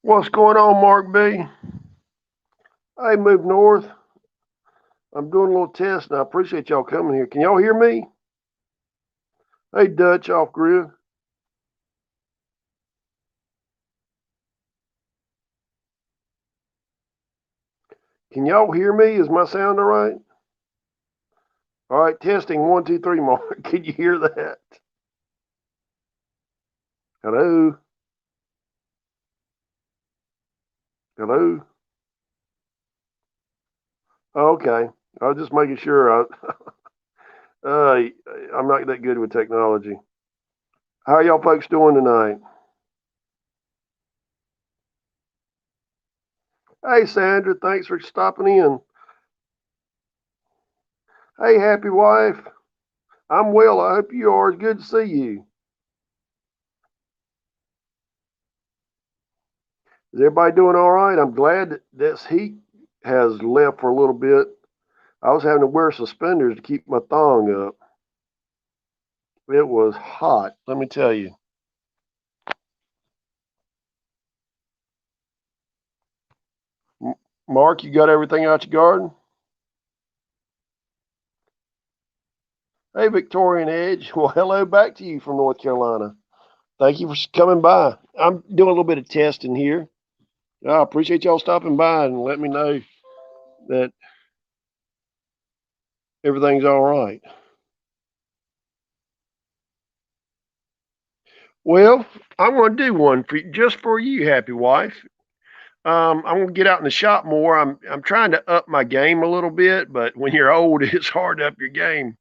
What's going on, Mark B? Hey, move north. I'm doing a little test, and I appreciate y'all coming here. Can y'all hear me? Hey, Dutch off grid. Can y'all hear me? Is my sound all right? All right, testing 1, 2, 3, Mark. Can you hear that? Hello? Hello? Okay. I was just making sure. Uh, I'm not that good with technology. How y'all folks doing tonight? Hey, Sandra, thanks for stopping in. Hey, happy wife. I'm well. I hope you are. It's good to see you. Is everybody doing all right? I'm glad that this heat has left for a little bit. I was having to wear suspenders to keep my thong up. It was hot, let me tell you. Mark, you got everything out your garden? Hey, Victorian Edge. Well, hello back to you from North Carolina. Thank you for coming by. I'm doing a little bit of testing here. I appreciate y'all stopping by and letting me know that everything's all right. Well, I'm going to do one for just for you, happy wife. I'm gonna get out in the shop more. I'm trying to up my game a little bit, but when you're old, it's hard to up your game.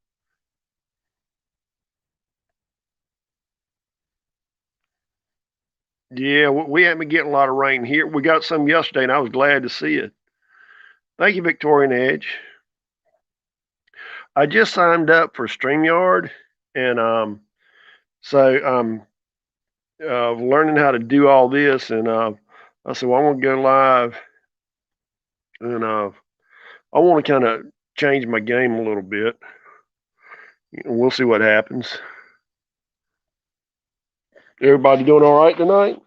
Yeah, we haven't been getting a lot of rain here. We got some yesterday, and I was glad to see it. Thank you, Victorian Edge. I just signed up for StreamYard, and so I'm learning how to do all this. And I said, well, I want to go live, and I want to kind of change my game a little bit. We'll see what happens. Everybody doing all right tonight?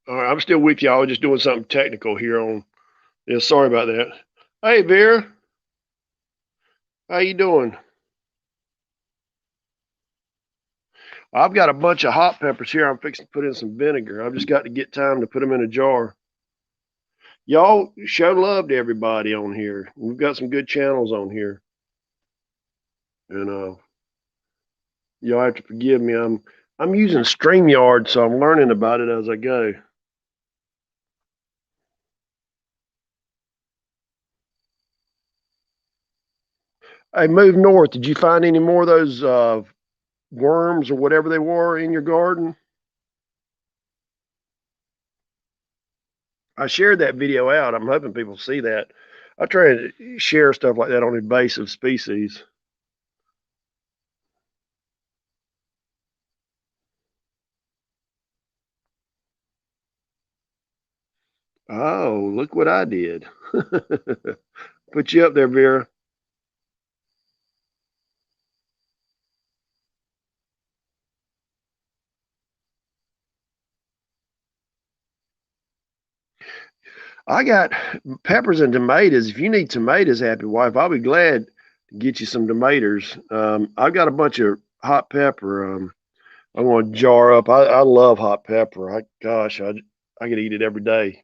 All right, I'm still with y'all. Just doing something technical here on. Yeah, sorry about that. Hey, Vera, how you doing? I've got a bunch of hot peppers here. I'm fixing to put in some vinegar. I've just got to get time to put them in a jar. Y'all show love to everybody on here. We've got some good channels on here, and y'all have to forgive me. I'm using StreamYard, so I'm learning about it as I go. Hey, move north. Did you find any more of those worms or whatever they were in your garden? I shared that video out. I'm hoping people see that. I try to share stuff like that on invasive species. Oh, look what I did. Put you up there, Vera. I got peppers and tomatoes. If you need tomatoes, happy wife, I'll be glad to get you some tomatoes. I've got a bunch of hot pepper. I'm going to jar up. I love hot pepper. Gosh, I could eat it every day.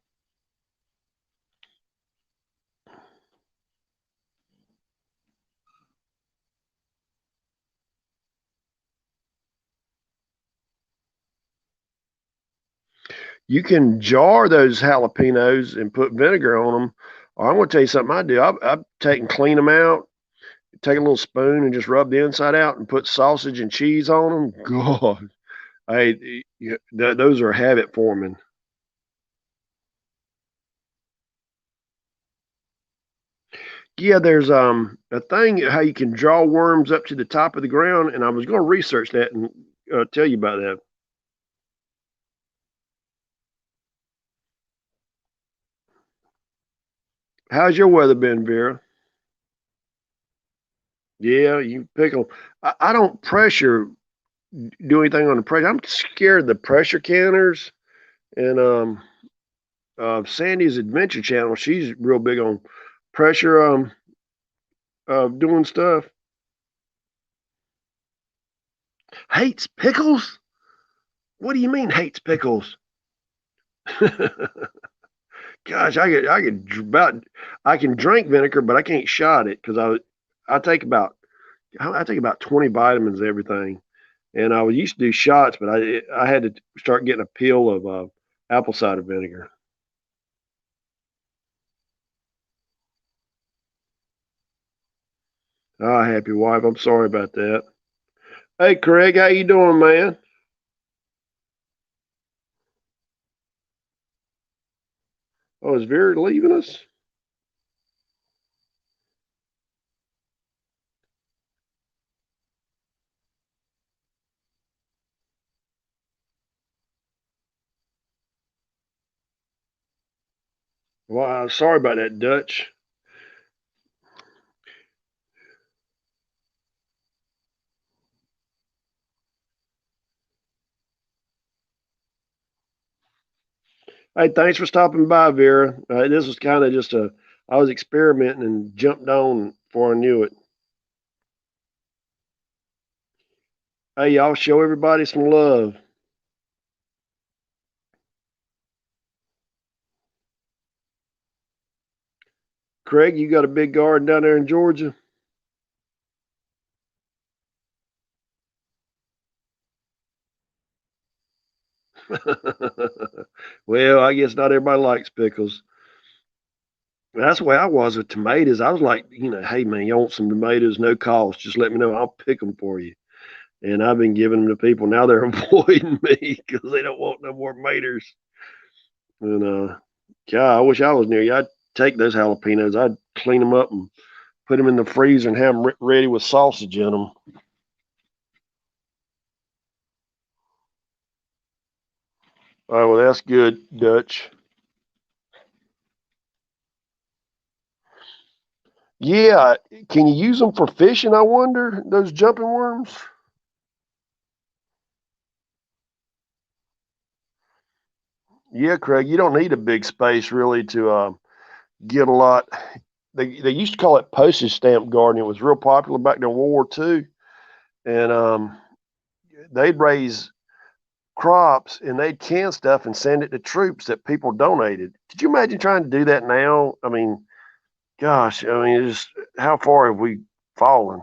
You can jar those jalapenos and put vinegar on them. Or I'm going to tell you something I do. I take and clean them out, take a little spoon and just rub the inside out and put sausage and cheese on them. God, those are habit forming. Yeah, there's a thing how you can draw worms up to the top of the ground, and I was going to research that and tell you about that. How's your weather been, Vera? Yeah, you pick them. I don't pressure do anything on the pressure. I'm scared of the pressure canners and Sandy's Adventure Channel. She's real big on pressure doing stuff. Hates pickles? What do you mean hates pickles? Gosh, I can drink vinegar, but I can't shot it because I take about I take about 20 vitamins and everything. And I used to do shots, but I had to start getting a pill of apple cider vinegar. Ah, happy wife. I'm sorry about that. Hey, Craig, how you doing, man? Oh, is Vera leaving us? Well, sorry about that, Dutch. Hey, thanks for stopping by, Vera. This was kind of just I was experimenting and jumped on before I knew it. Hey, y'all show everybody some love. Craig, you got a big garden down there in Georgia? Well, I guess not everybody likes pickles. That's the way I was with tomatoes. I was like, hey man, you want some tomatoes? No cost. Just let me know. I'll pick them for you. And I've been giving them to people. Now they're avoiding me because they don't want no more tomatoes. And God, I wish I was near you. I'd take those jalapenos. I'd clean them up and put them in the freezer and have them ready with sausage in them. Oh, well, that's good, Dutch. Yeah, can you use them for fishing? I wonder those jumping worms. Yeah, Craig, you don't need a big space really to get a lot. They used to call it postage stamp gardening. It was real popular back during World War II, and they'd raise crops and they'd can stuff and send it to troops that people donated. Could you imagine trying to do that now? I mean, gosh, I mean, just how far have we fallen?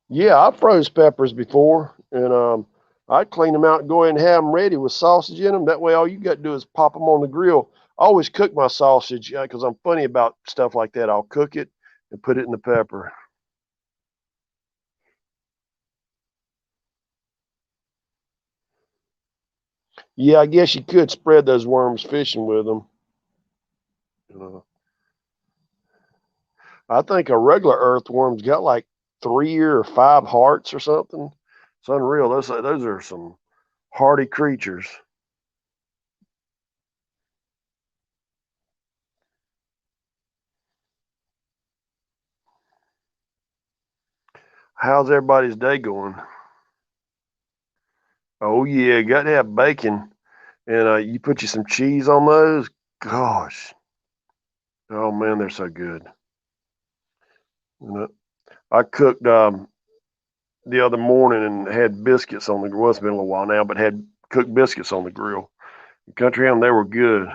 Yeah, I froze peppers before, and I'd clean them out and go ahead and have them ready with sausage in them. That way, all you got to do is pop them on the grill. I always cook my sausage because I'm funny about stuff like that. I'll cook it and put it in the pepper. Yeah, I guess you could spread those worms fishing with them. Uh, I think a regular earthworm's got like 3 or 5 hearts or something. It's unreal. Those are some hardy creatures. How's everybody's day going? Oh yeah, got to have bacon, and you put you some cheese on those. Gosh, oh man, they're so good. You know, I cooked the other morning and had biscuits on the grill. Well, it's been a little while now, but had cooked biscuits on the grill. Country ham, they were good.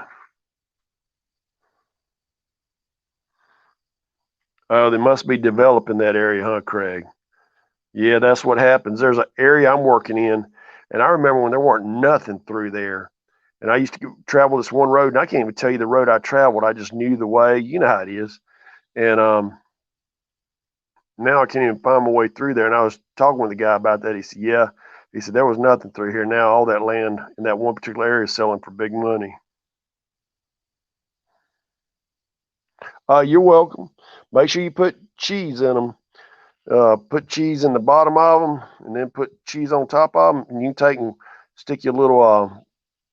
Oh, they must be developing that area, huh, Craig? Yeah, that's what happens. There's an area I'm working in, and I remember when there weren't nothing through there. And I used to travel this one road, and I can't even tell you the road I traveled. I just knew the way. You know how it is. And now I can't even find my way through there. And I was talking with the guy about that. He said, "Yeah." He said there was nothing through here. Now all that land in that one particular area is selling for big money. You're welcome. Make sure you put cheese in them. Put cheese in the bottom of them, and then put cheese on top of them. And you take and stick your little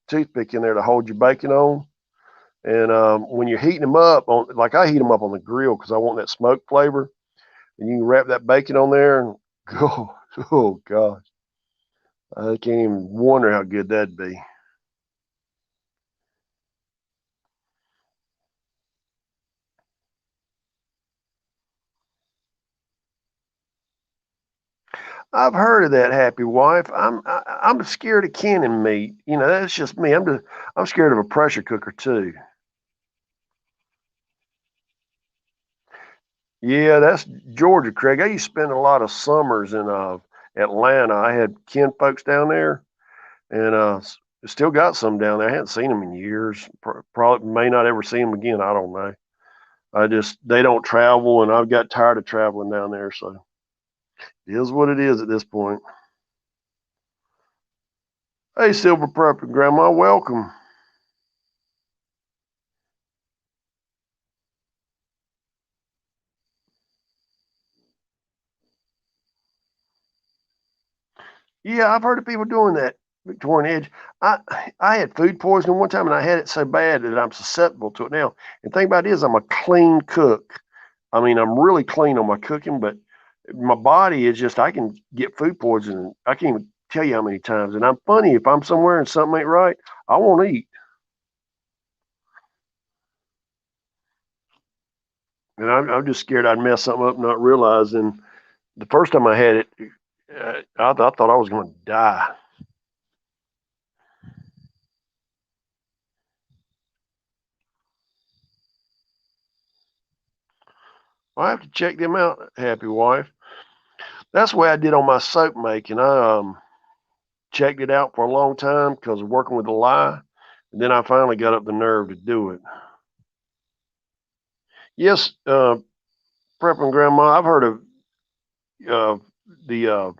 toothpick in there to hold your bacon on. And when you're heating them up, like I heat them up on the grill because I want that smoke flavor. And you can wrap that bacon on there, and oh gosh, I can't even wonder how good that'd be. I've heard of that, Happy Wife. I'm scared of canning meat. You know, that's just me. I'm scared of a pressure cooker too. Yeah, that's Georgia, Craig. I used to spend a lot of summers in Atlanta. I had kin folks down there, and still got some down there. I hadn't seen them in years. Probably may not ever see them again. I don't know. I just they don't travel, and I've got tired of traveling down there. So it is what it is at this point. Hey, Silver Puppy Grandma, welcome. Yeah, I've heard of people doing that. Victorian Edge. I I had food poisoning one time, and I had it so bad that I'm susceptible to it now. And the thing about it is, I'm a clean cook. I mean, I'm really clean on my cooking, but my body is just I can get food poisoning. I can't even tell you how many times. And I'm funny if I'm somewhere and something ain't right, I won't eat. And I'm just scared I'd mess something up, not realizing the first time I had it, I thought I was going to die. I have to check them out, Happy Wife. That's the way I did on my soap making. I checked it out for a long time because of working with the lye. And then I finally got up the nerve to do it. Yes, Prepping Grandma, I've heard of uh, the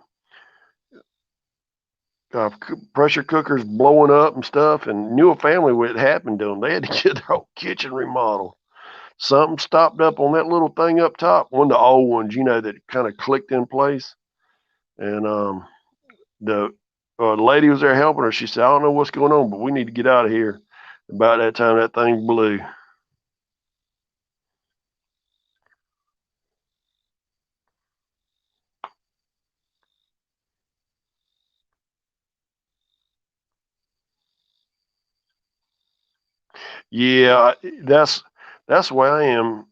pressure cookers blowing up and stuff, and knew a family where it happened to them. They had to get their whole kitchen remodeled. Something stopped up on that little thing up top, one of the old ones, you know, that kind of clicked in place. And the lady was there helping her. She said, I don't know what's going on, but we need to get out of here. About that time, that thing blew. Yeah, that's the way I am,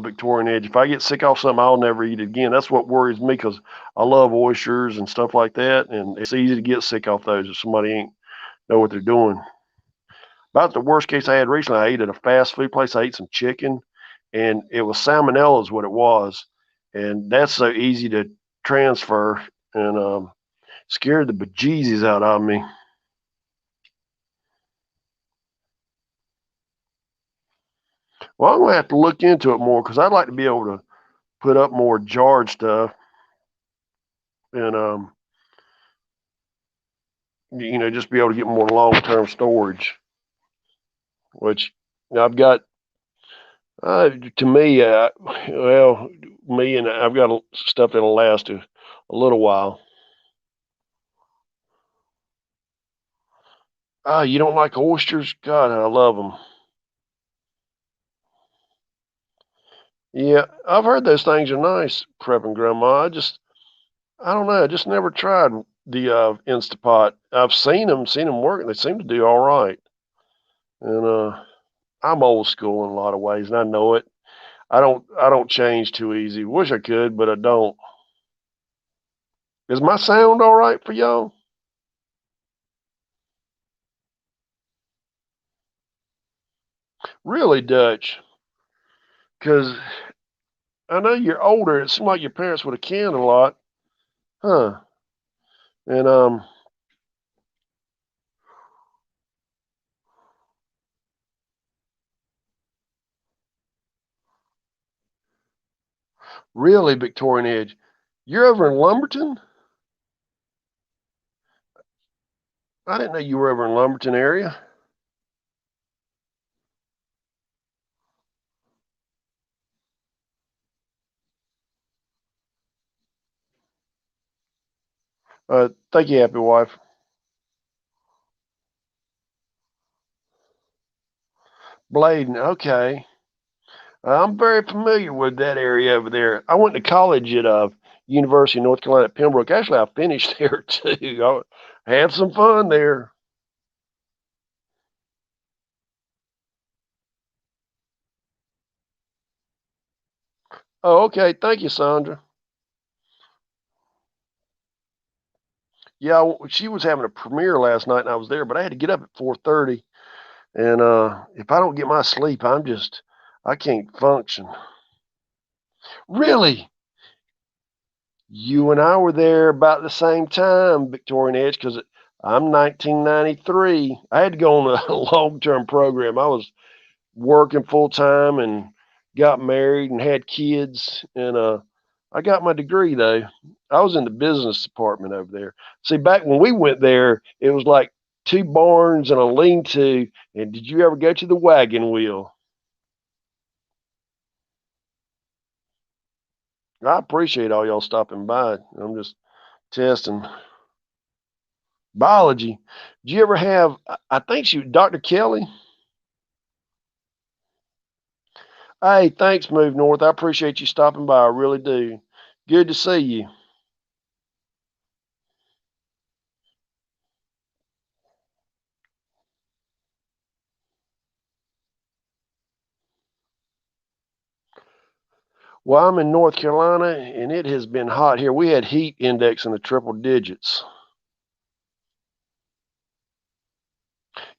Victorian Edge. If I get sick off something, I'll never eat it again. That's what worries me because I love oysters and stuff like that, and it's easy to get sick off those if somebody ain't know what they're doing. About the worst case I had recently, I ate at a fast food place. I ate some chicken, and it was salmonella, is what it was, and that's so easy to transfer, and scared the bejesus out of me. Well, I'm gonna have to look into it more because I'd like to be able to put up more jarred stuff and just be able to get more long term storage. Which I've got to me, well, me and I've got stuff that'll last a little while. You don't like oysters? God, I love them. Yeah, I've heard those things are nice, prepping grandma. I don't know. I just never tried the Instapot. I've seen them work, and they seem to do all right. And I'm old school in a lot of ways, and I know it. I don't change too easy. Wish I could, but I don't. Is my sound all right for y'all? Really, Dutch? Because I know you're older. It seemed like your parents would have canned a lot, huh? And really, Victorian Edge, you're over in Lumberton. I didn't know you were over in Lumberton area. Thank you, happy wife. Bladen, okay. I'm very familiar with that area over there. I went to college at University of North Carolina at Pembroke. Actually, I finished there too. I had some fun there. Oh, okay. Thank you, Sandra. Yeah, she was having a premiere last night, and I was there, but I had to get up at 4:30. And if I don't get my sleep, I can't function. Really? You and I were there about the same time, Victorian Edge, because I'm 1993. I had to go on a long-term program. I was working full time and got married and had kids, and I got my degree though. I was in the business department over there. See, back when we went there, it was like two barns and a lean-to. And did you ever go to the wagon wheel? I appreciate all y'all stopping by. I'm just testing biology. Did you ever have? I think she, Dr. Kelly. Hey, thanks, Move North. I appreciate you stopping by. I really do. Good to see you. Well, I'm in North Carolina, and it has been hot here. We had heat index in the triple digits.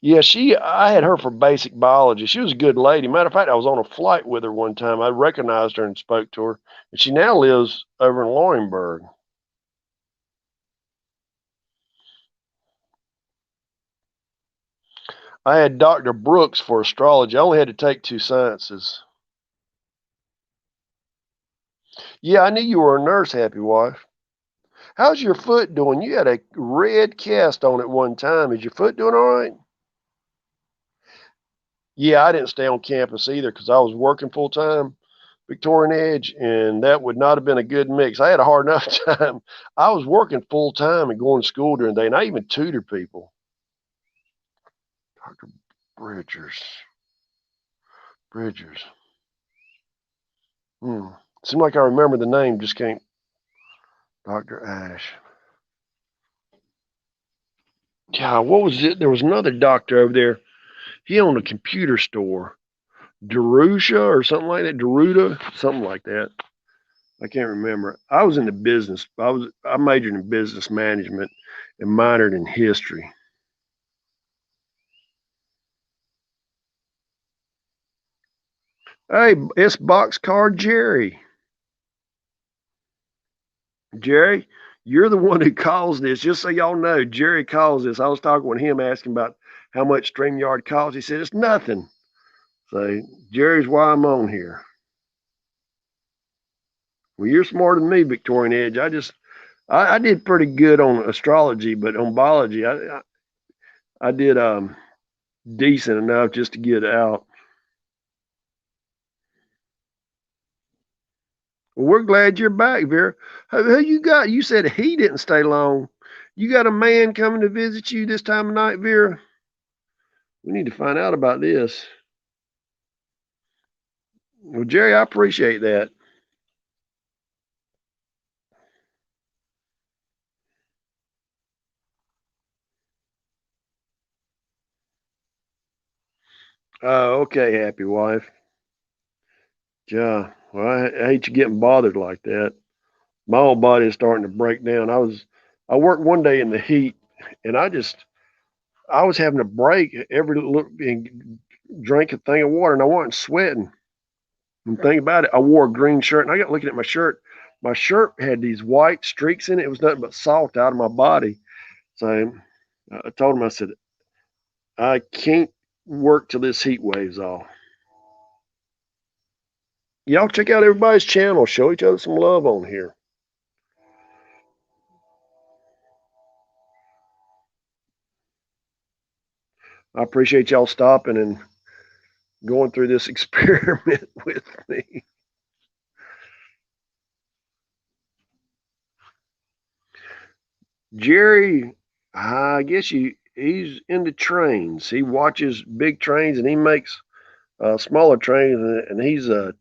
Yeah, I had her for basic biology. She was a good lady. Matter of fact, I was on a flight with her one time. I recognized her and spoke to her, and she now lives over in Laurinburg. I had Dr. Brooks for astrology. I only had to take two sciences. Yeah, I knew you were a nurse, happy wife. How's your foot doing? You had a red cast on it one time. Is your foot doing all right? Yeah, I didn't stay on campus either because I was working full time, Victorian Edge, and that would not have been a good mix. I had a hard enough time. I was working full time and going to school during the day, and I even tutored people. Dr. Bridgers. Bridgers. Hmm. Seemed like I remember the name, just can't. Dr. Ash. Yeah, what was it? There was another doctor over there. He owned a computer store. Darusha or something like that. Daruda, something like that. I can't remember. I was in the business. I majored in business management and minored in history. Hey, it's Boxcar Jerry. Jerry, you're the one who calls this. Just so y'all know, Jerry calls this. I was talking with him, asking about how much StreamYard costs. He said it's nothing. So Jerry's why I'm on here. Well, you're smarter than me, Victorian Edge. I did pretty good on astrology, but on biology, I did decent enough just to get out. Well, we're glad you're back, Vera. Who you got? You said he didn't stay long. You got a man coming to visit you this time of night, Vera? We need to find out about this. Well, Jerry, I appreciate that. Okay, happy wife. Yeah, well, I hate you getting bothered like that. My whole body is starting to break down. I worked one day in the heat, and I was having a break every look and drink a thing of water, and I wasn't sweating. And think about it, I wore a green shirt, and I got looking at my shirt. My shirt had these white streaks in it. It was nothing but salt out of my body. So I told him, I said, I can't work till this heat waves off. Y'all check out everybody's channel. Show each other some love on here. I appreciate y'all stopping and going through this experiment with me. Jerry, I guess he's into trains. He watches big trains and he makes smaller trains, and he's a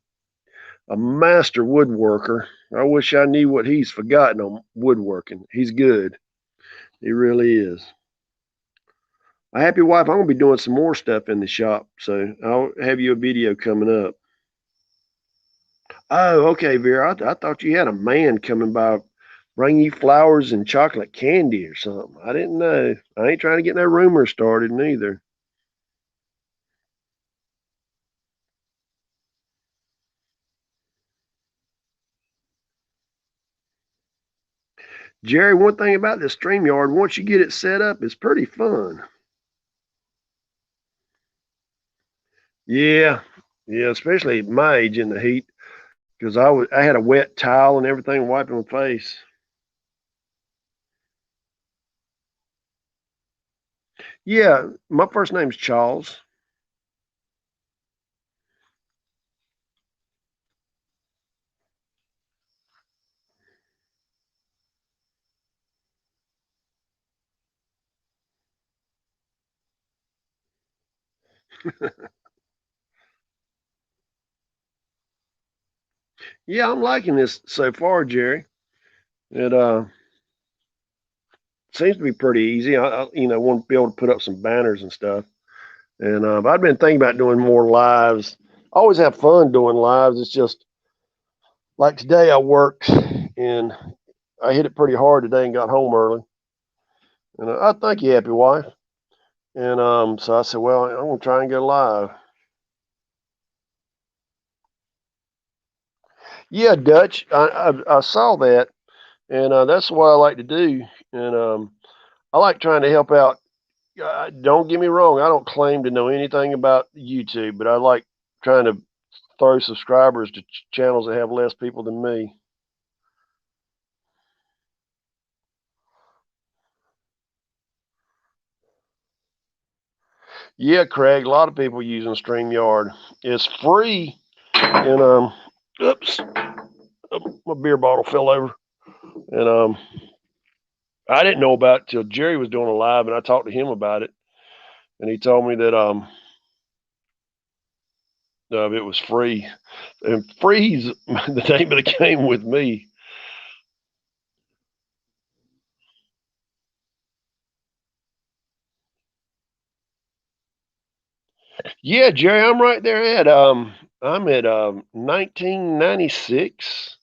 master woodworker. I wish I knew what he's forgotten on woodworking. He's good. He really is. A happy wife, I'm going to be doing some more stuff in the shop, so I'll have you a video coming up. Oh, okay, Vera. I thought you had a man coming by bring you flowers and chocolate candy or something. I didn't know. I ain't trying to get no rumors started neither. Jerry, one thing about this StreamYard, once you get it set up, it's pretty fun. Yeah, yeah, especially at my age in the heat, because I had a wet towel and everything wiping my face. Yeah, my first name's Charles. Yeah, I'm liking this so far, Jerry. It seems to be pretty easy. Want to be able to put up some banners and stuff. And I've been thinking about doing more lives. I always have fun doing lives. It's just like today I worked and I hit it pretty hard today and got home early. And I thank you, happy wife. And so I said, well, I'm gonna try and go live. Yeah, Dutch. I saw that, and that's what I like to do. And I like trying to help out. Don't get me wrong. I don't claim to know anything about YouTube, but I like trying to throw subscribers to channels that have less people than me. Yeah, Craig. A lot of people using StreamYard. It's free, and oops, my beer bottle fell over, and I didn't know about it till Jerry was doing a live, and I talked to him about it, and he told me that it was free, and free's the name of the game with me. Yeah, Jerry, I'm right there at I'm at 1996,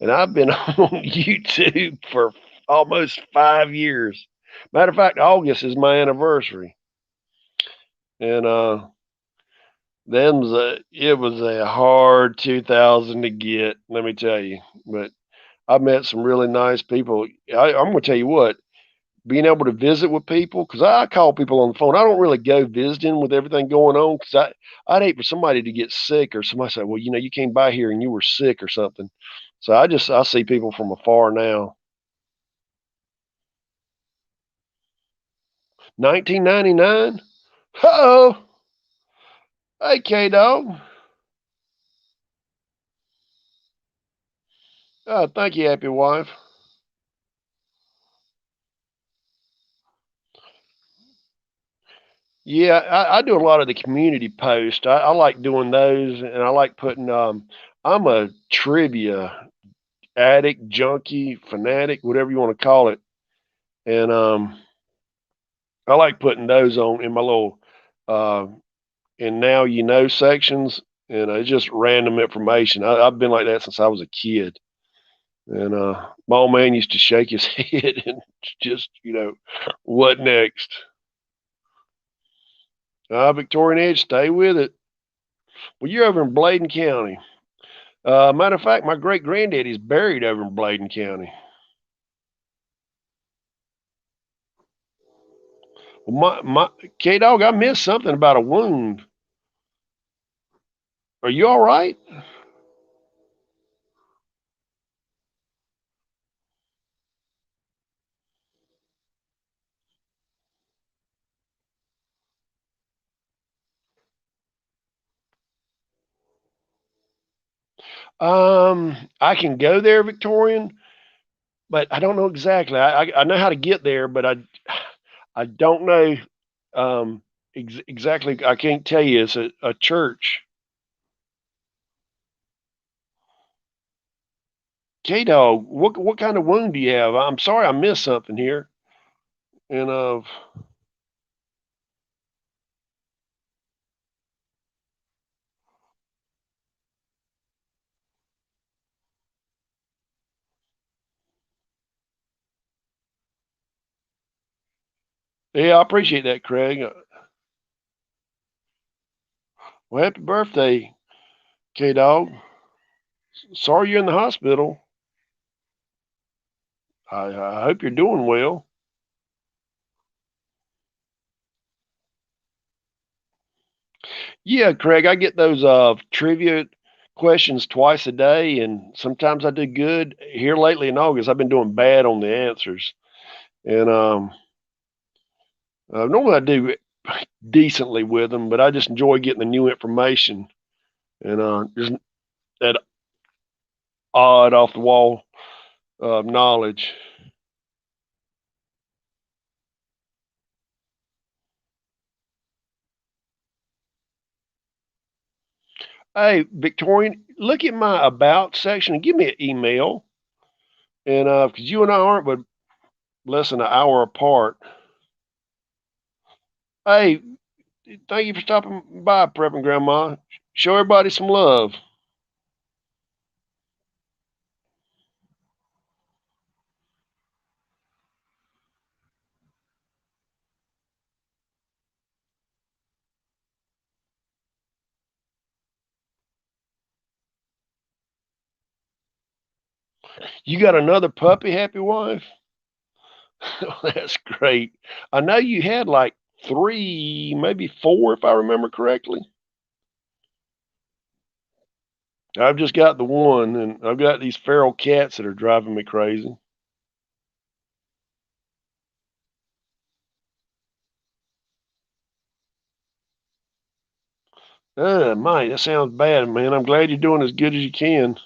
and I've been on YouTube for almost 5 years. Matter of fact, August is my anniversary, and it was a hard 2000 to get, let me tell you. But I met some really nice people. I'm gonna tell you what, being able to visit with people, because I call people on the phone. I don't really go visiting with everything going on, because I'd hate for somebody to get sick, or somebody say, well, you came by here and you were sick or something. So I see people from afar now. 1999. Oh, hey K Dog. Oh, thank you, happy wife. Yeah, I do a lot of the community posts. I like doing those, and I like putting. I'm a trivia addict, junkie, fanatic, whatever you want to call it, and I like putting those on in my little uh, and now you know sections, and it's just random information. I've been like that since I was a kid, and my old man used to shake his head and just what next? Victorian Edge, stay with it. Well, you're over in Bladen County. Matter of fact, my great granddaddy's buried over in Bladen County. Well, my K Dog, I missed something about a wound. Are you all right? I can go there, Victorian, but I don't know exactly. I know how to get there, but I don't know exactly. I can't tell you. It's a church. K Dog, what kind of wound do you have? I'm sorry, I missed something here. And yeah, I appreciate that, Craig. Well, happy birthday, K Dog. Sorry you're in the hospital. I hope you're doing well. Yeah, Craig, I get those trivia questions twice a day, and sometimes I do good. Here lately in August, I've been doing bad on the answers, and normally I do decently with them, but I just enjoy getting the new information and just that odd off the wall knowledge. Hey, Victorian, look at my about section and give me an email, and because you and I aren't but less than an hour apart. Hey, thank you for stopping by, Prepping Grandma. Show everybody some love. You got another puppy, happy wife? That's great. I know you had like three, maybe four, if I remember correctly. I've just got the one, and I've got these feral cats that are driving me crazy. Mate, that sounds bad, man. I'm glad you're doing as good as you can.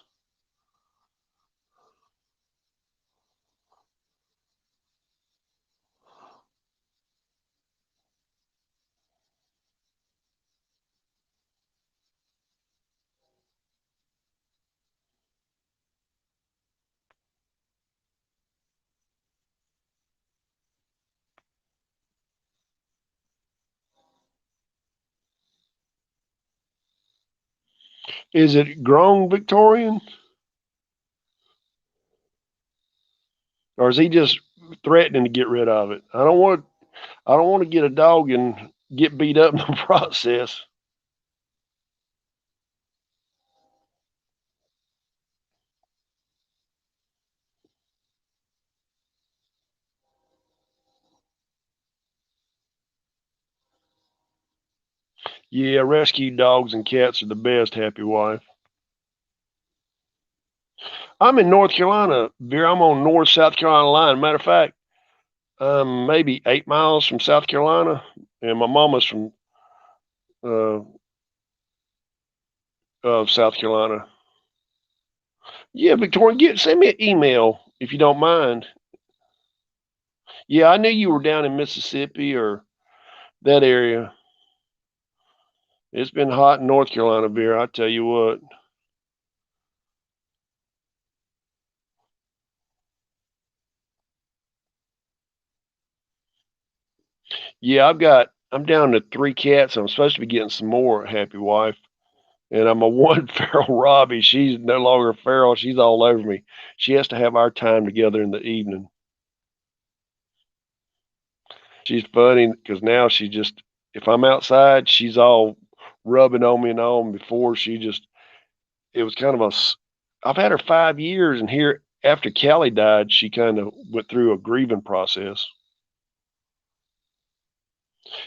Is it grown Victorian, or is he just threatening to get rid of it? I don't want to get a dog and get beat up in the process. Yeah, rescue dogs and cats are the best, happy wife. I'm in North Carolina, Vera. I'm on North South Carolina line. Matter of fact, I'm maybe 8 miles from South Carolina, and my mama's from uh, South Carolina. Yeah, Victoria, send me an email if you don't mind. Yeah, I knew you were down in Mississippi or that area. It's been hot in North Carolina, Vera. I tell you what. Yeah, I'm down to three cats. I'm supposed to be getting some more, happy wife. And I'm a one feral Robbie. She's no longer feral. She's all over me. She has to have our time together in the evening. She's funny because now she just, if I'm outside, she's all rubbing on me and on. Before she just, it was kind of I've had her 5 years, and here after Callie died, she kind of went through a grieving process.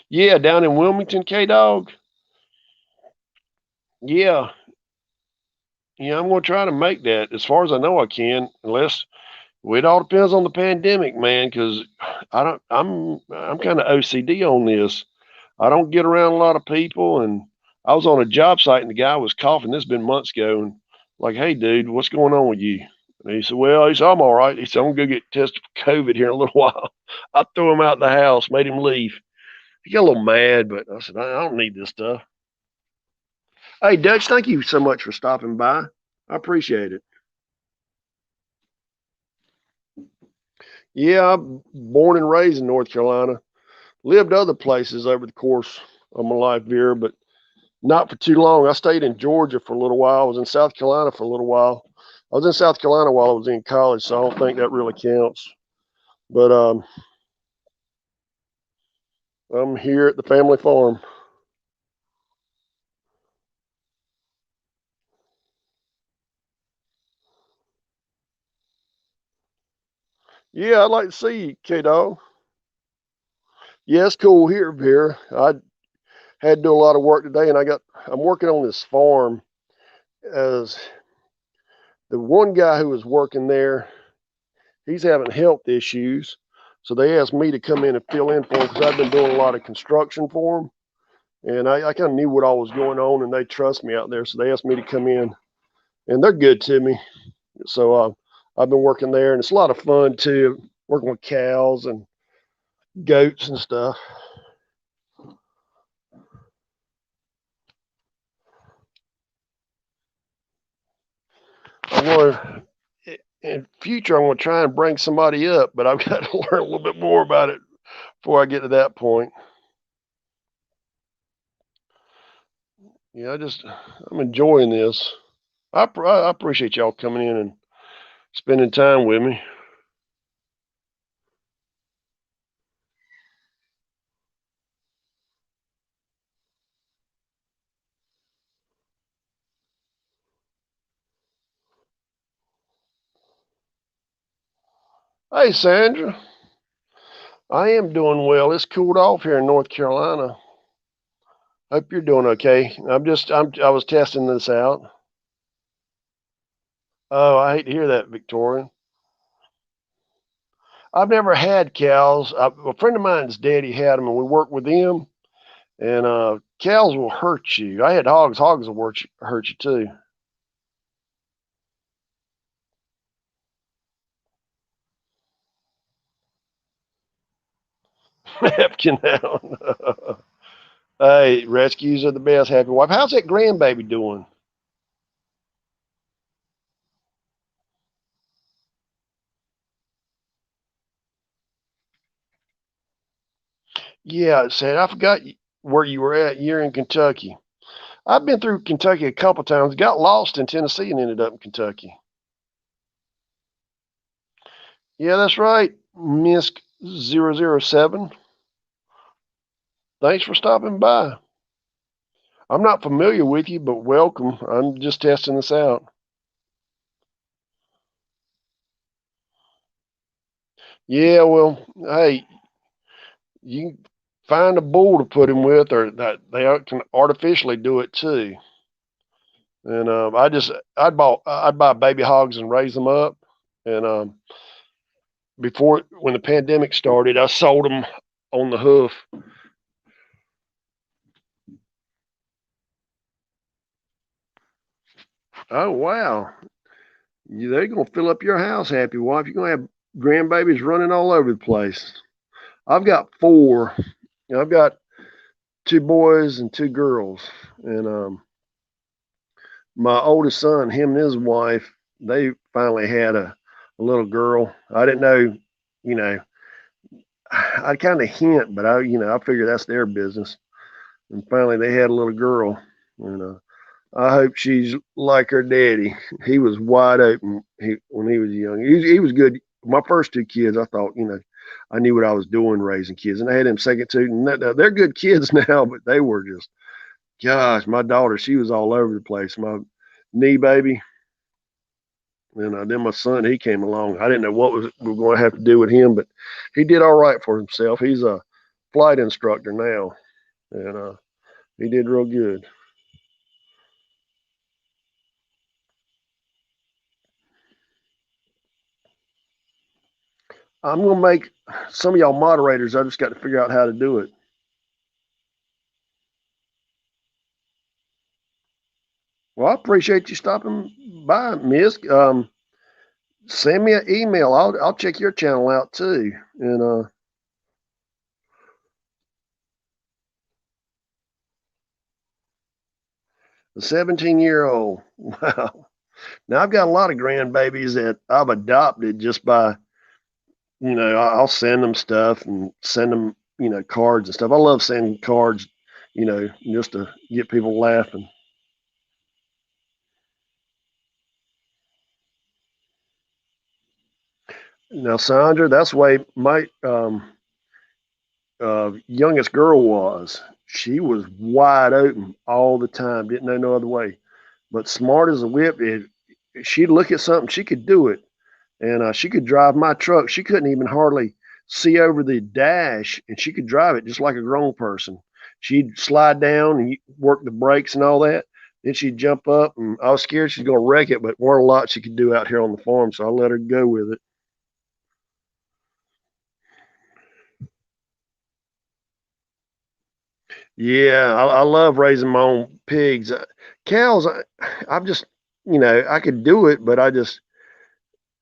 Yeah, down in Wilmington, K Dog. Yeah, yeah, I'm gonna try to make that. As far as I know, I can, unless well, it all depends on the pandemic, man. Because I don't, I'm kind of OCD on this. I don't get around a lot of people, and I was on a job site and the guy was coughing. This has been months ago, and Like, hey, dude, what's going on with you? And he said, well, he said, I'm all right. He said, I'm going to go get tested for COVID here in a little while. I threw him out of the house, made him leave. He got a little mad, but I said, I don't need this stuff. Hey, Dutch, thank you so much for stopping by. I appreciate it. Yeah, I'm born and raised in North Carolina. Lived other places over the course of my life here, but not for too long. I stayed in Georgia for a little while. I was in South Carolina for a little while. I was in South Carolina while I was in college, so I don't think that really counts. But I'm here at the family farm. Yeah, I'd like to see you, K-Dog. Yeah, it's cool here. I had to do a lot of work today, and I'm working on this farm as the one guy who was working there, he's having health issues. So they asked me to come in and fill in for him because I've been doing a lot of construction for him. And I kind of knew what all was going on, and they trust me out there. So they asked me to come in, and they're good to me. So I've been working there, and it's a lot of fun too, working with cows and goats and stuff. I'm going to, in future, I'm going to try and bring somebody up, but I've got to learn a little bit more about it before I get to that point. Yeah, I'm enjoying this. I appreciate y'all coming in and spending time with me. Hey, Sandra, I am doing well. It's cooled off here in North Carolina. Hope you're doing okay. I was testing this out. Oh, I hate to hear that, Victoria. I've never had cows. A friend of mine's daddy had them, and we worked with them. And cows will hurt you. I had hogs. Hogs will hurt you too. Napkin down. Hey, rescues are the best. Happy wife. How's that grandbaby doing? Yeah, it said I forgot where you were at. You're in Kentucky. I've been through Kentucky a couple times. Got lost in Tennessee and ended up in Kentucky. Yeah, that's right, Miss 007. Thanks for stopping by. I'm not familiar with you, but welcome. I'm just testing this out. Yeah, well, hey, you find a bull to put him with, or that they can artificially do it too. And I'd buy baby hogs and raise them up. And before when the pandemic started, I sold them on the hoof. Oh wow, they're gonna fill up your house, happy wife. You're gonna have grandbabies running all over the place. I've got four. I've got two boys and two girls, and my oldest son, him and his wife, they finally had a little girl. I didn't know, you know, I kind of hint, but I figure that's their business. And finally, they had a little girl, and I hope she's like her daddy. He was wide open when he was young. He was good. My first two kids, I thought, I knew what I was doing raising kids, and I had them second two, and they're good kids now, but they were just, gosh, my daughter, she was all over the place. My knee baby, and then my son, he came along. I didn't know what we were going to have to do with him, but he did all right for himself. He's a flight instructor now, and he did real good. I'm gonna make some of y'all moderators. I just got to figure out how to do it. Well, I appreciate you stopping by, Miss. Send me an email. I'll check your channel out too. And the 17-year-old. Wow. Now I've got a lot of grandbabies that I've adopted just by, I'll send them stuff and send them, cards and stuff. I love sending cards, just to get people laughing. Now, Sandra, that's the way my youngest girl was. She was wide open all the time, didn't know no other way. But smart as a whip, she'd look at something, she could do it. And she could drive my truck. She couldn't even hardly see over the dash, and she could drive it just like a grown person. She'd slide down and work the brakes and all that. Then she'd jump up, and I was scared she's going to wreck it, but weren't a lot she could do out here on the farm, so I let her go with it. Yeah, I love raising my own pigs. Cows, I'm just, I could do it, but I'd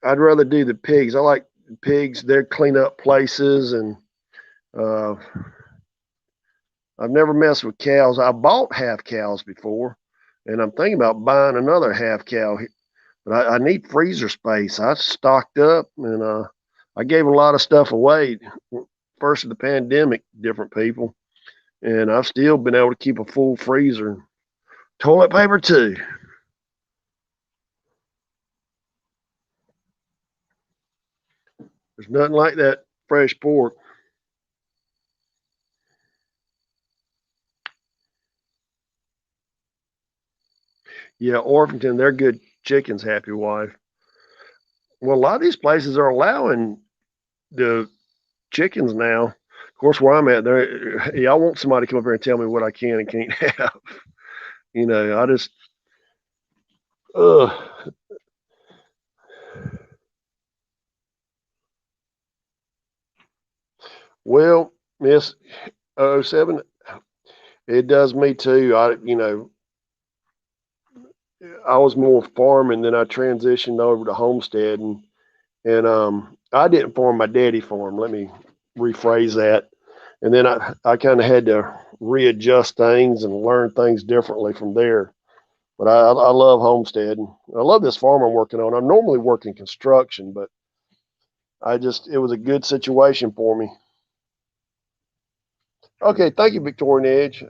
rather do the pigs. I like pigs. They clean up places, and uh, I've never messed with cows. I bought half cows before, and I'm thinking about buying another half cow, but I need freezer space. I stocked up, and I gave a lot of stuff away first of the pandemic, different people, and I've still been able to keep a full freezer. Toilet paper too. There's nothing like that fresh pork. Yeah, Orpington, they're good chickens, Happy Wife. Well, a lot of these places are allowing the chickens now. Of course, where I'm at, there, yeah, I want somebody to come up here and tell me what I can and can't have. I just, ugh. Well, Miss oh 07, it does me too. I was more farming, then I transitioned over to homestead, and I didn't farm. My daddy farmed. Let me rephrase that. And then I kind of had to readjust things and learn things differently from there. But I love homestead. I love this farm I'm working on. I'm normally working construction, but it was a good situation for me. Okay, thank you, Victorian Edge.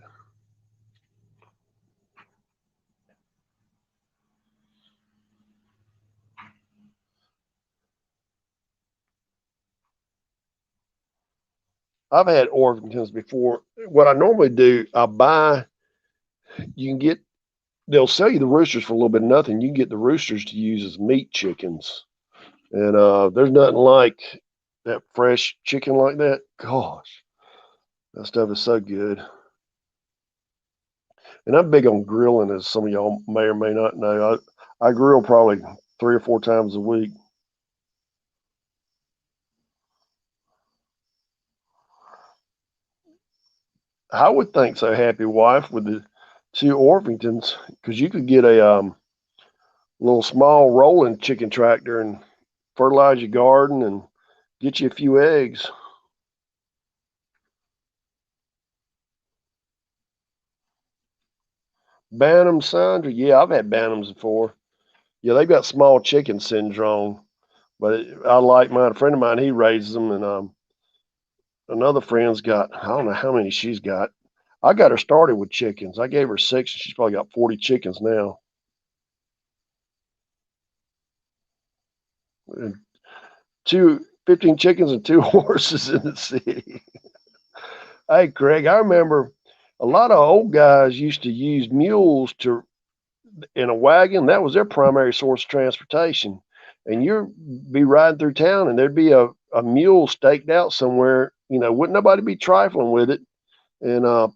I've had Orpingtons before. What I normally do, you can get, they'll sell you the roosters for a little bit of nothing. You can get the roosters to use as meat chickens. And there's nothing like that fresh chicken like that. Gosh, that stuff is so good. And I'm big on grilling, as some of y'all may or may not know. I grill probably 3 or 4 times a week. I would think so, Happy Wife, with the two Orpingtons, because you could get a little small rolling chicken tractor and fertilize your garden and get you a few eggs. Bantams, Sandra? Yeah, I've had bantams before. Yeah, they've got small chicken syndrome, but I like mine. A friend of mine, he raises them, and another friend's got, I don't know how many she's got. I got her started with chickens. I gave her six, and she's probably got 40 chickens now. And 15 chickens and two horses in the city. Hey, Craig, I remember a lot of old guys used to use mules to in a wagon. That was their primary source of transportation. And you'd be riding through town, and there'd be a mule staked out somewhere. Wouldn't nobody be trifling with it? And I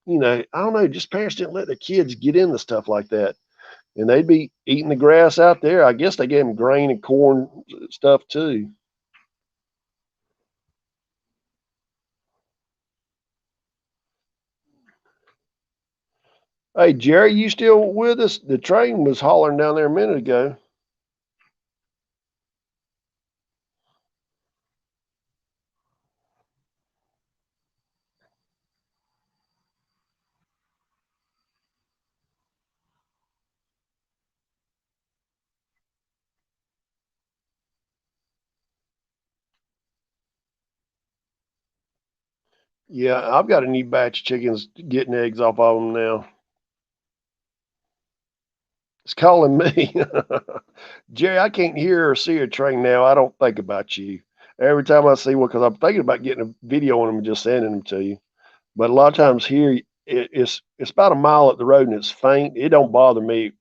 don't know, just parents didn't let their kids get into stuff like that. And they'd be eating the grass out there. I guess they gave them grain and corn stuff too. Hey, Jerry, you still with us? The train was hollering down there a minute ago. Yeah, I've got a new batch of chickens getting eggs off of them now. It's calling me. Jerry, I can't hear or see a train now. I don't think about you. Every time I see one, because I'm thinking about getting a video on them and just sending them to you. But a lot of times here, it's about a mile up the road and it's faint. It don't bother me.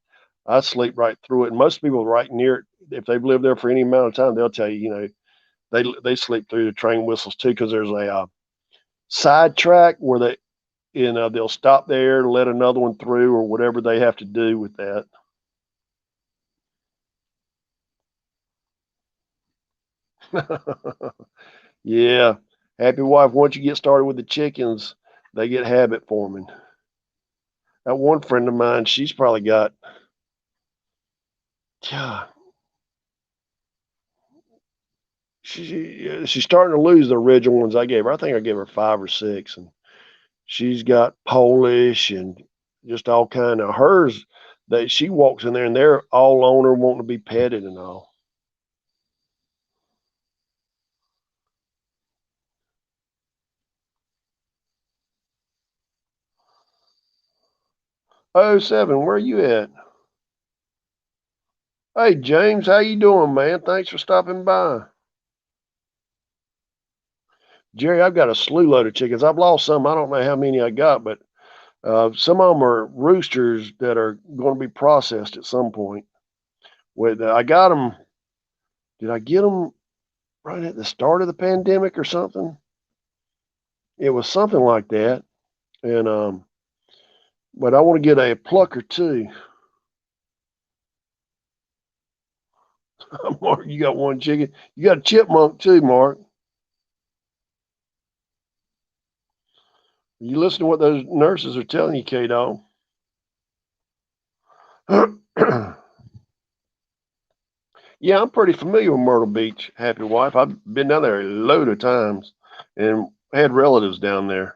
I sleep right through it. And most people right near it, if they've lived there for any amount of time, they'll tell you, they sleep through the train whistles too, because there's a side track where they'll stop there and let another one through or whatever they have to do with that. Yeah, happy wife. Once you get started with the chickens, they get habit forming. That one friend of mine, she's probably got, yeah, she's starting to lose the original ones I gave her. I think I gave her 5 or 6, and she's got Polish and just all kind of hers. That she walks in there and they're all on her, wanting to be petted and all. Oh, seven, where you at? Hey, James, how you doing, man? Thanks for stopping by. Jerry, I've got a slew load of chickens. I've lost some. I don't know how many I got, but some of them are roosters that are going to be processed at some point. With I got them. Did I get them right at the start of the pandemic or something? It was something like that. And but I want to get a plucker too. Mark, you got one chicken. You got a chipmunk too, Mark. You listen to what those nurses are telling you, K Dog. Yeah, I'm pretty familiar with Myrtle Beach, Happy Wife. I've been down there a load of times and had relatives down there.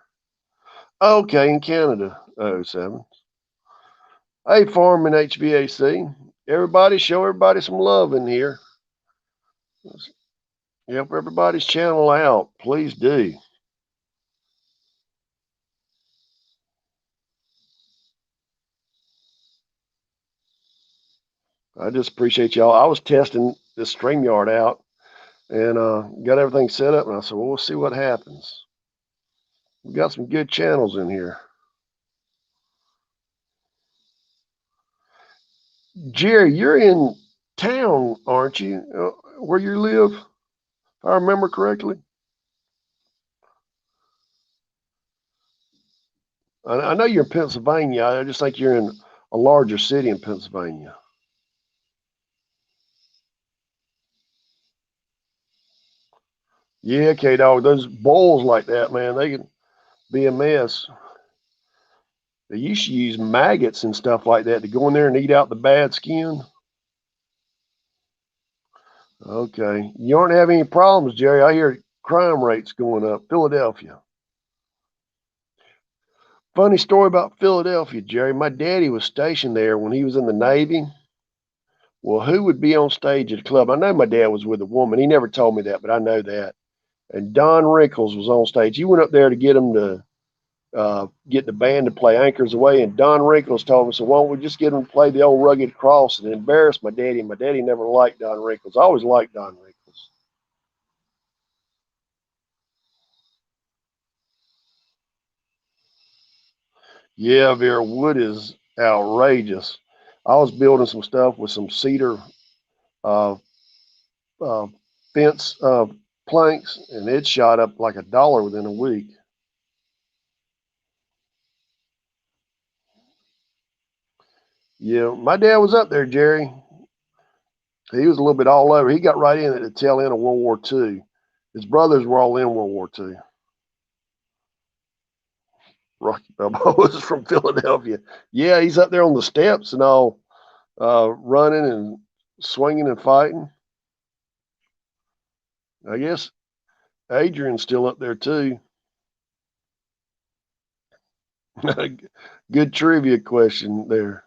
Okay, in Canada. Oh, seven. Hey, Farm and HVAC. Everybody, show everybody some love in here. Help everybody's channel out. Please do. I just appreciate y'all. I was testing this StreamYard out and got everything set up, and I said, well, we'll see what happens. We got some good channels in here. Jerry, you're in town, aren't you? Where you live, if I remember correctly. I know you're in Pennsylvania. I just think you're in a larger city in Pennsylvania. Yeah, K Dog. Those bowls like that, man, they can be a mess. They used to use maggots and stuff like that to go in there and eat out the bad skin. Okay. You aren't having any problems, Jerry. I hear crime rates going up. Philadelphia. Funny story about Philadelphia, Jerry. My daddy was stationed there when he was in the Navy. Well, who would be on stage at a club? I know my dad was with a woman. He never told me that, but I know that. And Don Rickles was on stage. He went up there to get him to get the band to play Anchors Away. And Don Rickles told him, so why don't we just get him to play the old Rugged Cross and embarrass my daddy? My daddy never liked Don Rickles. I always liked Don Rickles. Yeah, Vera, wood is outrageous. I was building some stuff with some cedar uh, uh, fence planks, and it shot up like $1 within a week. Yeah, my dad was up there, Jerry. He was a little bit all over. He got right in at the tail end of World War II. His brothers were all in World War II. Rocky Balboa is from Philadelphia. Yeah, he's up there on the steps and all, running and swinging and fighting. I guess Adrian's still up there too. Good trivia question there.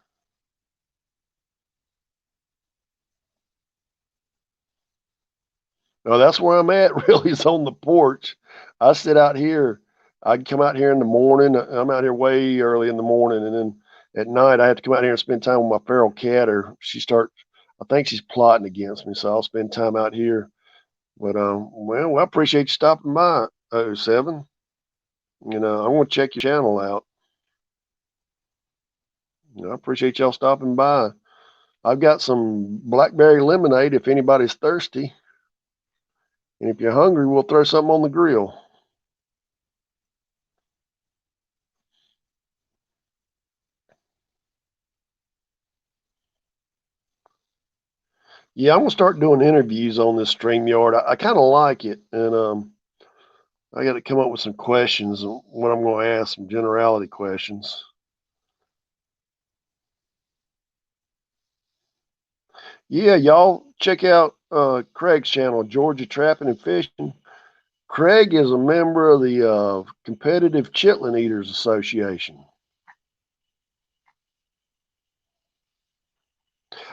No, that's where I'm at. Really, is on the porch. I sit out here. I come out here in the morning. I'm out here way early in the morning, and then at night I have to come out here and spend time with my feral cat. Or she starts. I think she's plotting against me, so I'll spend time out here. But well, I appreciate you stopping by, '07. I want to check your channel out. I appreciate y'all stopping by. I've got some blackberry lemonade if anybody's thirsty. And if you're hungry, we'll throw something on the grill. Yeah, I'm gonna start doing interviews on this StreamYard. I kind of like it, and I got to come up with some questions. What I'm going to ask, some generality questions. Yeah, y'all check out Craig's channel, Georgia Trapping and Fishing. Craig is a member of the Competitive Chitlin Eaters Association.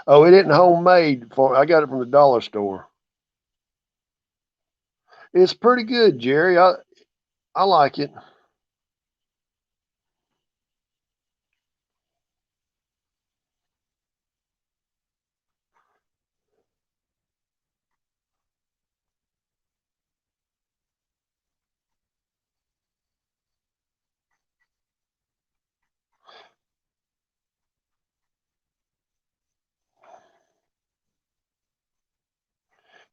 Oh, it isn't homemade. I got it from the dollar store. It's pretty good, Jerry. I like it.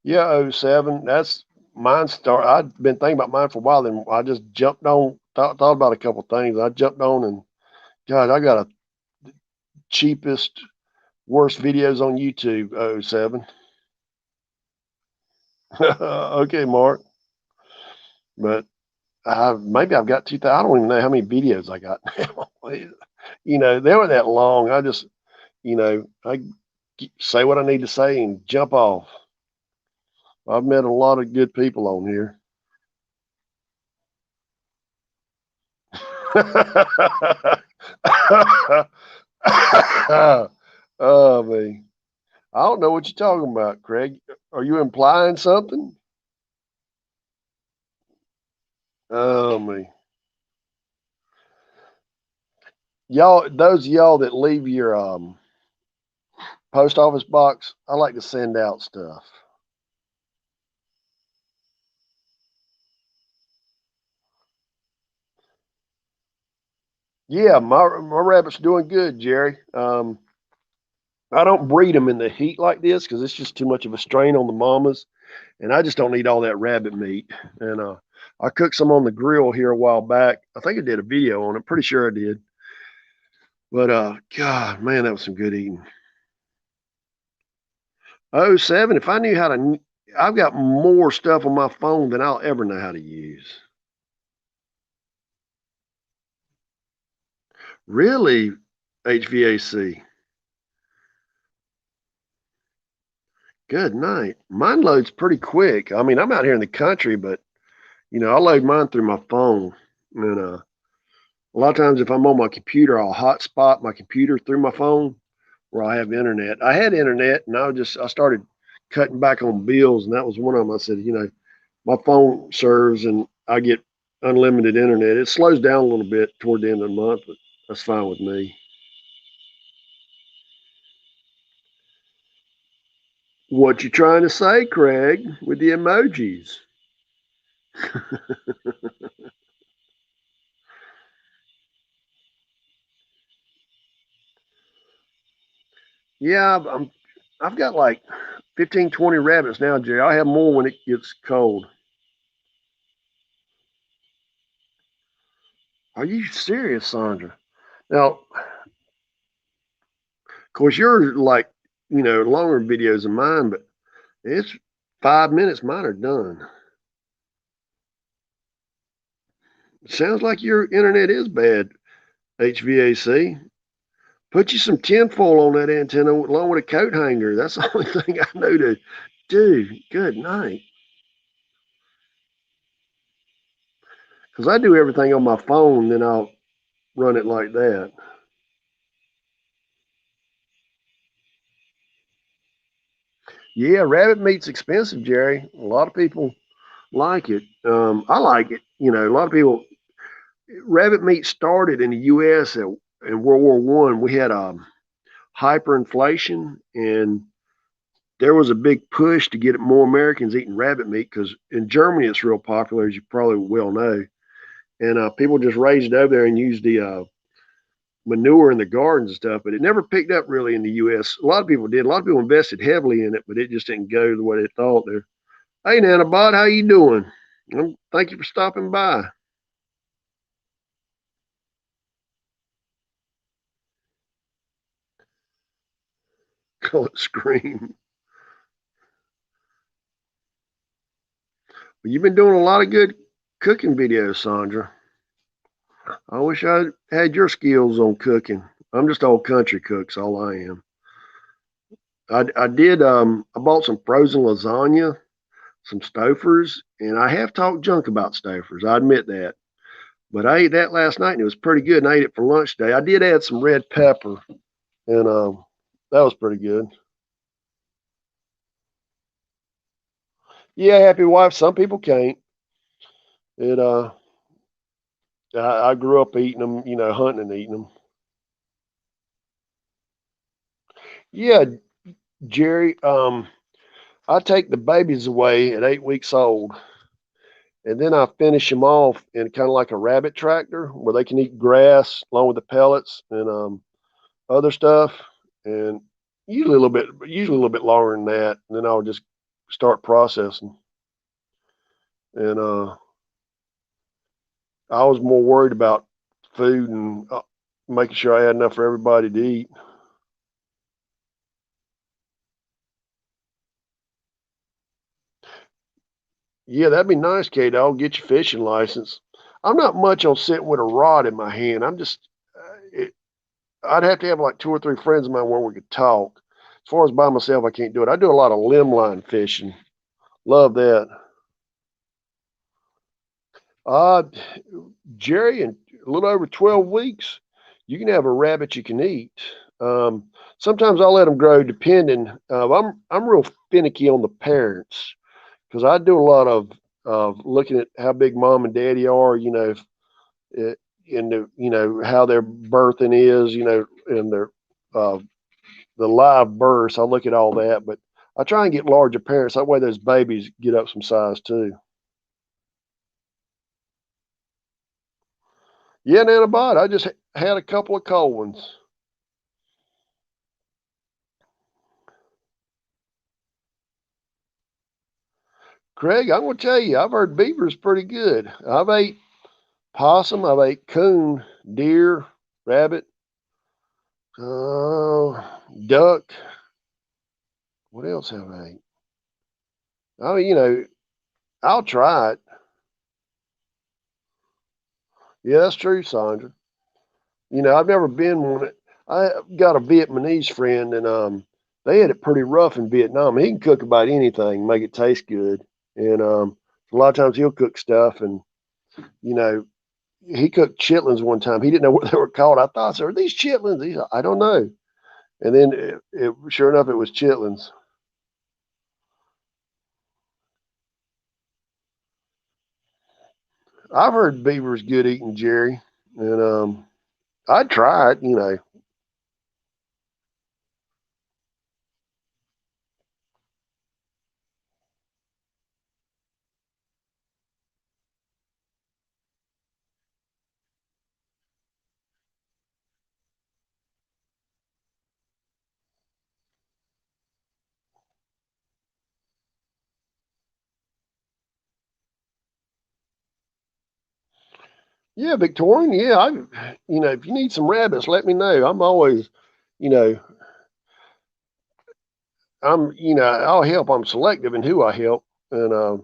Yeah, '07. That's mine. I'd been thinking about mine for a while. Then I just jumped on. Thought about a couple things. I jumped on and God, I got a cheapest, worst videos on YouTube. '07. Okay, Mark. But maybe I've got 2,000. I don't even know how many videos I got now. They weren't that long. I just, I say what I need to say and jump off. I've met a lot of good people on here. Oh man, I don't know what you're talking about, Craig. Are you implying something? Oh man, y'all, those of y'all that leave your post office box, I like to send out stuff. Yeah, my rabbit's doing good, Jerry. I don't breed them in the heat like this because it's just too much of a strain on the mamas, and I just don't eat all that rabbit meat. And I cooked some on the grill here a while back. I think I did a video on it. Pretty sure I did. But God, man, that was some good eating. '07. If I knew how to, I've got more stuff on my phone than I'll ever know how to use. Really, HVAC. Good night. Mine loads pretty quick. I mean, I'm out here in the country, but I load mine through my phone. And a lot of times, if I'm on my computer, I'll hotspot my computer through my phone where I have internet. I had internet, and I started cutting back on bills, and that was one of them. I said, my phone serves, and I get unlimited internet. It slows down a little bit toward the end of the month, but that's fine with me. What you trying to say, Craig, with the emojis? Yeah, I've got like 15, 20 rabbits now, Jerry. I have more when it gets cold. Are you serious, Sandra? Now, of course, you're like, longer videos than mine, but it's 5 minutes. Mine are done. Sounds like your internet is bad, HVAC. Put you some tinfoil on that antenna along with a coat hanger. That's the only thing I know to do. Good night. Because I do everything on my phone, then I'll run it like that. Yeah, rabbit meat's expensive, Jerry. A lot of people like it. I like it. You know, a lot of people. Rabbit meat started in the U.S. In World War One. We had hyperinflation, and there was a big push to get more Americans eating rabbit meat because in Germany it's real popular, as you probably well know. And people just raised it over there and used the manure in the gardens and stuff, but it never picked up really in the U.S. A lot of people did. A lot of people invested heavily in it, but it just didn't go the way they thought. There. Hey, Nanobot, how you doing? Thank you for stopping by. Call it Scream. Well, you've been doing a lot of good cooking videos, Sandra. I wish I had your skills on cooking. I'm just old country cooks, all I am. I did. I bought some frozen lasagna, some Stofers, and I have talked junk about Stofers. I admit that. But I ate that last night and it was pretty good. And I ate it for lunch today. I did add some red pepper, and that was pretty good. Yeah, happy wife. Some people can't. It I grew up eating them, you know, hunting and eating them. Yeah, Jerry. I take the babies away at 8 weeks old, and then I finish them off in kind of like a rabbit tractor where they can eat grass along with the pellets and other stuff, and usually a little bit longer than that. And then I'll just start processing. And I was more worried about food and making sure I had enough for everybody to eat. Yeah, that'd be nice, Kate. I'll get your fishing license. I'm not much on sitting with a rod in my hand. I'd have to have like two or three friends of mine where we could talk. As far as by myself, I can't do it. I do a lot of limb line fishing. Love that. Uh, Jerry, in a little over 12 weeks, you can have a rabbit you can eat. Sometimes I'll let them grow, depending. I'm real finicky on the parents because I do a lot of looking at how big mom and daddy are. You know, in the how their birthing is. You know, and their uh, the live births. I look at all that, but I try and get larger parents. That way, those babies get up some size too. Yeah, Nanobot. I just had a couple of cold ones. Craig, I'm gonna tell you, I've heard beaver's pretty good. I've ate possum, I've ate coon, deer, rabbit, duck. What else have I ate? Oh, I'll try it. Yeah, that's true, Sandra. I've never been one. I got a Vietnamese friend, and they had it pretty rough in Vietnam. He can cook about anything, make it taste good, and a lot of times he'll cook stuff, and you know, he cooked chitlins one time. He didn't know what they were called. I thought, "So are these chitlins?" He said, "I don't know." And then sure enough, it was chitlins. I've heard beaver's good eating, Jerry, and I'd try it. Yeah, Victorian. Yeah, if you need some rabbits, let me know. I'm always, you know, I'll help. I'm selective in who I help, and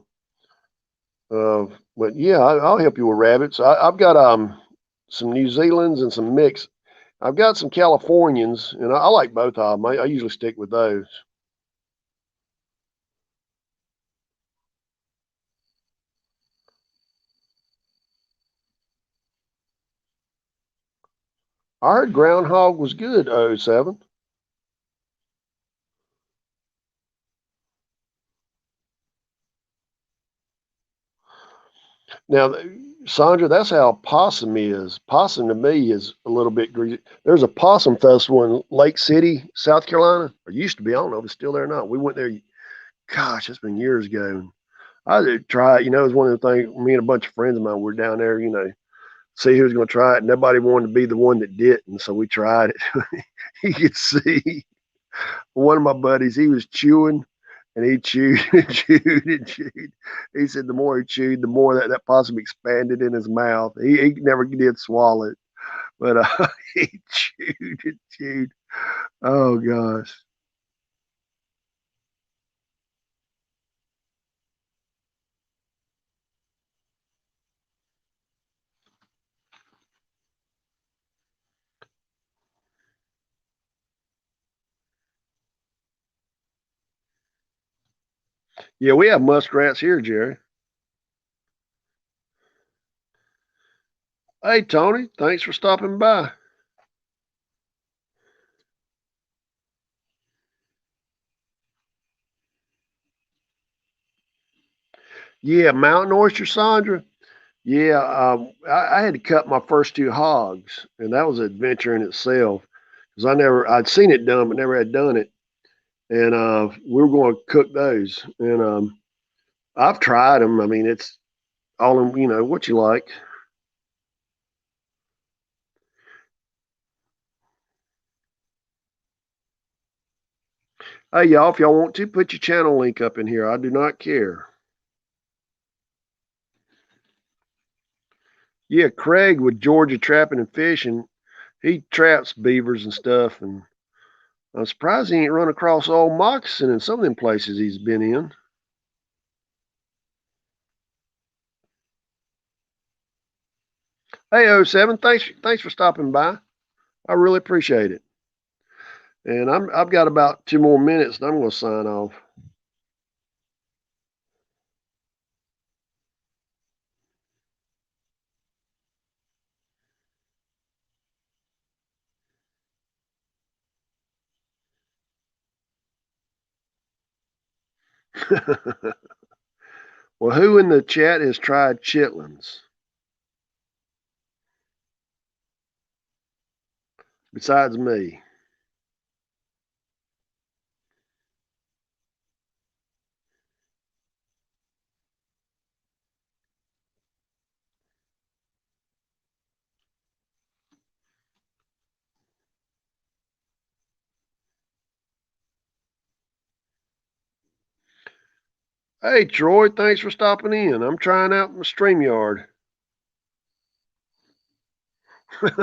But yeah, I'll help you with rabbits. I've got some New Zealands and some mix. I've got some Californians, and I like both of them. I usually stick with those. I heard groundhog was good. Oh 07. Now, Sandra, that's how possum is. Possum to me is a little bit greasy. There's a possum festival in Lake City, South Carolina, or used to be. I don't know if it's still there or not. We went there. Gosh, it's been years ago. I did try it. You know, it was one of the things. Me and a bunch of friends of mine were down there. You know, see who was going to try it. Nobody wanted to be the one that did, and so we tried it. You could see one of my buddies. He was chewing, and he chewed and chewed and chewed. He said the more he chewed, the more that possum expanded in his mouth. He never did swallow it, but he chewed and chewed. Oh gosh. Yeah, we have muskrats here, Jerry. Hey, Tony, thanks for stopping by. Yeah, mountain oyster, Sandra. Yeah, I had to cut my first two hogs, and that was an adventure in itself because I'd seen it done, but never had done it. And we were going to cook those. And I've tried them. I mean, it's all in, what you like. Hey, y'all, if y'all want to, put your channel link up in here. I do not care. Yeah, Craig with Georgia Trapping and Fishing, he traps beavers and stuff. And I'm surprised he ain't run across old moccasin in some of them places he's been in. Hey, oh 07, thanks for stopping by. I really appreciate it. And I've got about 2 more minutes, and I'm going to sign off. Well, who in the chat has tried chitlins besides me? Hey, Troy, thanks for stopping in. I'm trying out my StreamYard. uh,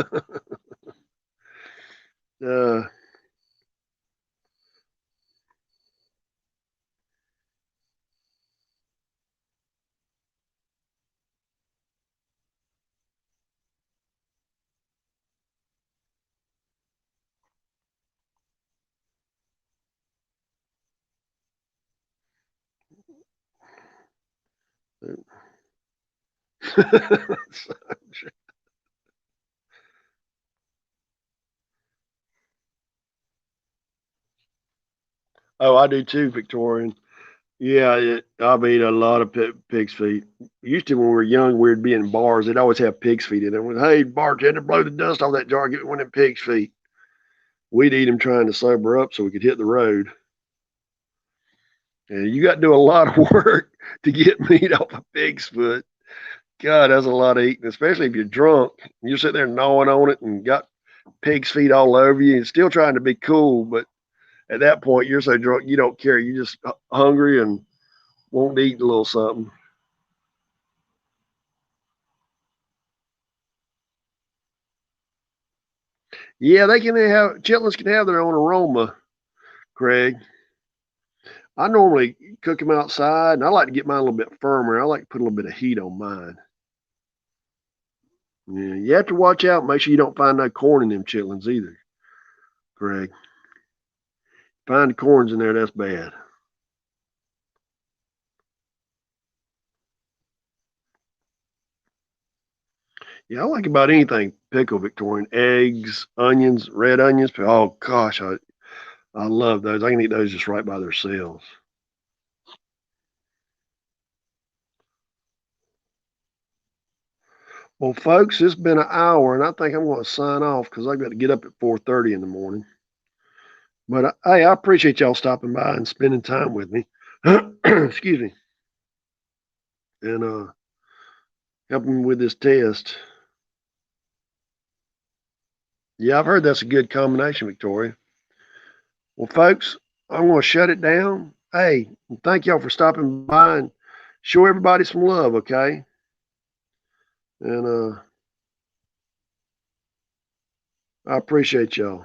oh, I do too, Victorian. Yeah, I've eaten a lot of pig's feet. Used to when we were young, we'd be in bars. They'd always have pig's feet in them. Hey, bartender, blow the dust off that jar. Get me one of them pig's feet. We'd eat them trying to sober up so we could hit the road. And you got to do a lot of work to get meat off a pig's foot. God, that's a lot of eating, especially if you're drunk. You're sitting there gnawing on it and got pig's feet all over you and still trying to be cool. But at that point, you're so drunk, you don't care. You're just hungry and want to eat a little something. Yeah, they can have chitlins can have their own aroma, Craig. I normally cook them outside, and I like to get mine a little bit firmer. I like to put a little bit of heat on mine. Yeah, you have to watch out. Make sure you don't find no corn in them chitlins either, Greg. Find the corns in there, that's bad. Yeah, I like about anything pickled, Victorian. Eggs, onions, red onions. Oh gosh, I love those. I can eat those just right by themselves. Well, folks, it's been an hour, and I think I'm going to sign off because I've got to get up at 4:30 in the morning. But hey, I appreciate y'all stopping by and spending time with me. Excuse me, and helping me with this test. Yeah, I've heard that's a good combination, Victoria. Well, folks, I'm going to shut it down. Hey, thank y'all for stopping by and show everybody some love, okay? And I appreciate y'all.